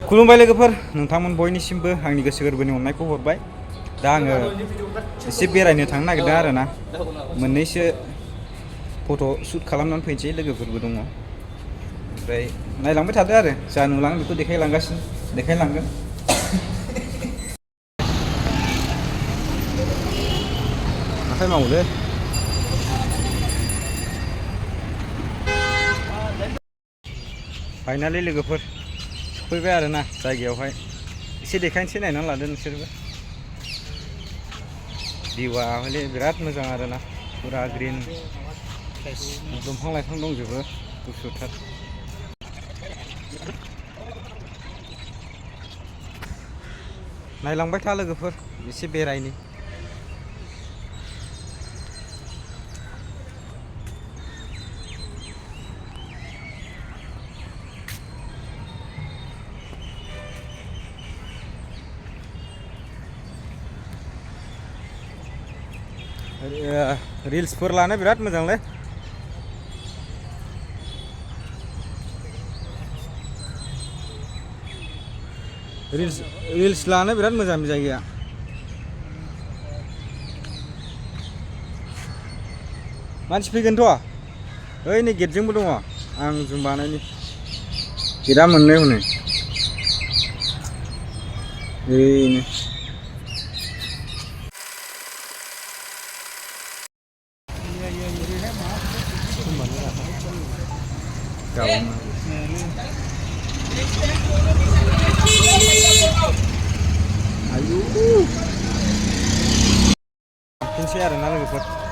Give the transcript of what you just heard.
खुलुमबाय लोगोफोर नोंथांमोन बयनिसिमबो आंनि गोसो गोरबोनि अननायखौ हरबाय दा आङो एसे बेरायनो थांनो नागिरदों आरोना मोननैसो फट' शुट खालामनानै फैनोसै लोगोफोरबो दङ ओमफ्राय नायलांबाय थादो आरो जा नुलाङो बेखौ देखायलांगोन आखाइ मावोलै फाइनालि लोगोफोर सफैबाय आरोना जायगायावहाय एसे देखायनोसै नायनानै लादो नोंसोरबो भिउआ हले बिराद मोजां आरोना फुरा ग्रिन दंफां लाइफां दंजोबो गुसुथार नायलांबाय था लोगोफोर एसे बेरायनि रिल्सफोर लानो बिराद मोजांलै रिल्स लानो बिराद मोजां बे जायगाया मानसि फैगोनथ' ओइ नै गेटजोंबो दङ आं जुम बानायनि गेटआ मोननै हनै ओइनो आयु फिनसै आरोना लोगोफोर